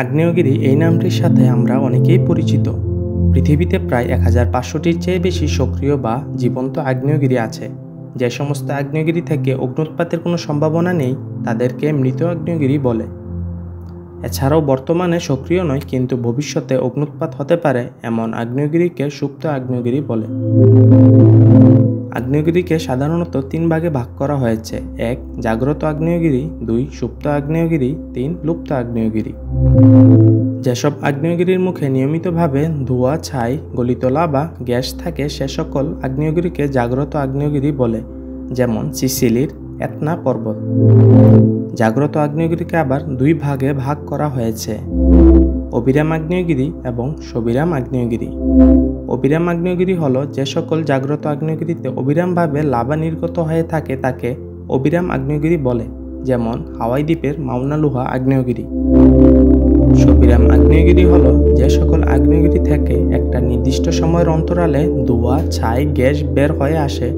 আগ্নেয়গিরি এই নামটির সাথে আমরা অনেকেই পরিচিত। পৃথিবীতে প্রায় 1500টির চেয়ে বেশি সক্রিয় বা জীবন্ত আগ্নেয়গিরি আছে। যে সমস্ত আগ্নেয়গিরি থেকে অগ্ন্যুৎপাতের কোনো সম্ভাবনা নেই তাদেরকে মৃত আগ্নেয়গিরি বলে। এছাড়াও বর্তমানে সক্রিয় নয় কিন্তু ভবিষ্যতে অগ্ন্যুৎপাত হতে পারে এমন আগ্নেয়গিরিকে সুপ্ত আগ্নেয়গিরি বলে। আগ্নেয়গিরিকে সাধারণত 3 ভাগে ভাগ করা হয়েছে: 1 জাগ্রত আগ্নেয়গিরি, 2 সুপ্ত আগ্নেয়গিরি, 3 লুপ্ত আগ্নেয়গিরি। যেসব আগ্নেয়গিরির মুখে নিয়মিতভাবে ধোঁয়া, ছাই, গলিত লাভা, গ্যাস থাকে সে সকল আগ্নেয়গিরিকে জাগ্রত আগ্নেয়গিরি বলে, যেমন সিসিলির এতনা পর্বত। জাগ্রত আগ্নেয়গিরিকে আবার 2 ভাগে ভাগ করা হয়েছে: অবিরাম আগ্নেয়গিরি এবং সবিরাম আগ্নেয়গিরি। অবিরাম আগ্নেয়গিরি হল যে সকল জাগ্রত আগ্নেয়গিরিতে অবিরামভাবে লাভা নির্গত হয়ে থাকে তাকে অবিরাম আগ্নেয়গিরি বলে, যেমন হাওয়াই দ্বীপের মাউনা লোহা আগ্নেয়গিরি। সবিরাম আগ্নেয়গিরি হল যে সকল আগ্নেয়গিরি থেকে একটা নির্দিষ্ট সময়ের অন্তরালে ধোঁয়া, ছাই, গ্যাস বের হয়ে আসে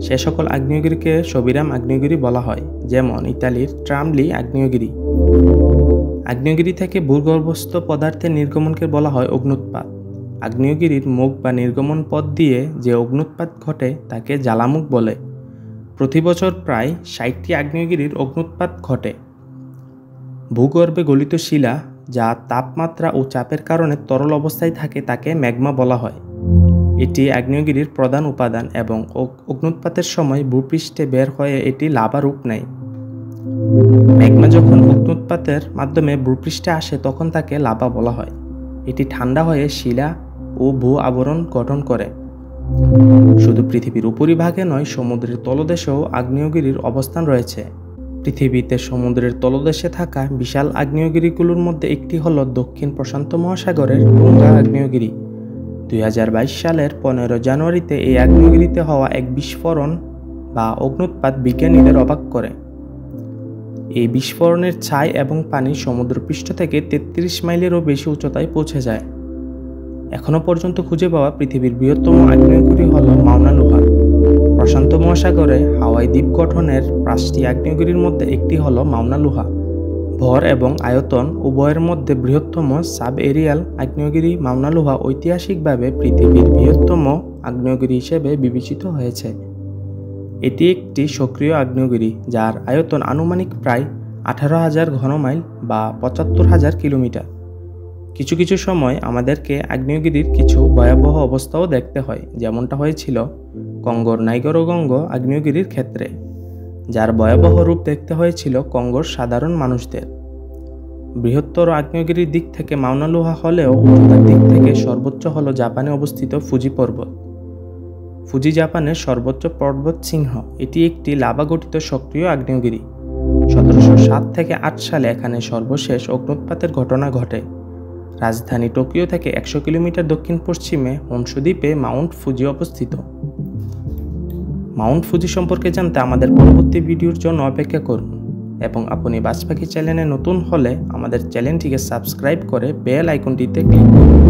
সে সকল আগ্নেয়গিরিকে সবিরাম আগ্নেয়গিরি বলা হয়, যেমন ইতালির ট্রামলি আগ্নেয়গিরি। আগ্নেয়গিরি থেকে ভূগর্ভস্থ পদার্থের নির্গমনকে বলা হয় অগ্ন্যুৎপাত। আগ্নেয়গিরির মুখ বা নির্গমন পথ দিয়ে যে অগ্ন্যুৎপাত ঘটে তাকে জ্বালামুখ বলে। প্রতি বছর প্রায় 60টি আগ্নেয়গিরির অগ্ন্যুৎপাত ঘটে। ভূগর্ভে গলিত শিলা যা তাপমাত্রা ও চাপের কারণে তরল অবস্থায় থাকে তাকে ম্যাগমা বলা হয়। এটি আগ্নেয়গিরির প্রধান উপাদান এবং অগ্ন্যুৎপাতের সময় ভূপৃষ্ঠে বের হয়ে এটি লাভা রূপ নেয়। ম্যাগমা যখন অগ্ন্যুৎপাতের মাধ্যমে ভূপৃষ্ঠে আসে তখন তাকে লাভা বলা হয়। এটি ঠান্ডা হয়ে শিলা ও ভূ আবরণ গঠন করে। শুধু পৃথিবীর উপরিভাগে নয়, সমুদ্রের তলদেশেও আগ্নেয়গিরির অবস্থান রয়েছে। পৃথিবীতে সমুদ্রের তলদেশে থাকা বিশাল আগ্নেয়গিরিগুলোর মধ্যে একটি হল দক্ষিণ প্রশান্ত মহাসাগরের টুঙ্গা আগ্নেয়গিরি। 2022 সালের 15 জানুয়ারিতে এই আগ্নেয়গিরিতে হওয়া এক বিস্ফোরণ বা অগ্ন্যুৎপাত বিজ্ঞানীদের অবাক করে। এই বিস্ফোরণের ছাই এবং পানি সমুদ্রপৃষ্ঠ থেকে 33 মাইলেরও বেশি উচ্চতায় পৌঁছে যায়। এখনও পর্যন্ত খুঁজে পাওয়া পৃথিবীর বৃহত্তম আগ্নেয়গিরি হল মাউনা লোহা। প্রশান্ত মহাসাগরে হাওয়াই দ্বীপ গঠনের 5টি আগ্নেয়গিরির মধ্যে একটি হল মাউনা লোহা। ভর এবং আয়তন উভয়ের মধ্যে বৃহত্তম সাব এরিয়াল আগ্নেয়গিরি মাউনা লোহা ঐতিহাসিকভাবে পৃথিবীর বৃহত্তম আগ্নেয়গিরি হিসেবে বিবেচিত হয়েছে। এটি একটি সক্রিয় আগ্নেয়গিরি যার আয়তন আনুমানিক প্রায় 18,000 ঘনমাইল বা 75,000 কিলোমিটার। কিছু কিছু সময় আমাদেরকে আগ্নেয়গিরির কিছু ভয়াবহ অবস্থাও দেখতে হয়, যেমনটা হয়েছিল কঙ্গোর নাইগরোগঙ্গ আগ্নেয়গিরির ক্ষেত্রে, যার ভয়াবহ রূপ দেখতে হয়েছিল কঙ্গোর সাধারণ মানুষদের। বৃহত্তর আগ্নেয়গিরির দিক থেকে মাউনা লোহা হলেও উচ্চতার দিক থেকে সর্বোচ্চ হল জাপানে অবস্থিত ফুজি পর্বত। ফুজি জাপানের সর্বোচ্চ পর্বত শৃঙ্গ। এটি একটি লাভা গঠিত সক্রিয় আগ্নেয়গিরি। 1707 থেকে 8 সালে এখানে সর্বশেষ অগ্ন্যুৎপাতের ঘটনা ঘটে। রাজধানী টোকিও থেকে 100 কিলোমিটার দক্ষিণ পশ্চিমে হনশু দ্বীপে মাউন্ট ফুজি অবস্থিত। মাউন্ট ফুজি সম্পর্কে জানতে আমাদের পরবর্তী ভিডিওর জন্য অপেক্ষা করুন এবং আপনি বাজ পাখি চ্যানেলে নতুন হলে আমাদের চ্যানেলটিকে সাবস্ক্রাইব করে বেল আইকনটিতে ক্লিক করুন।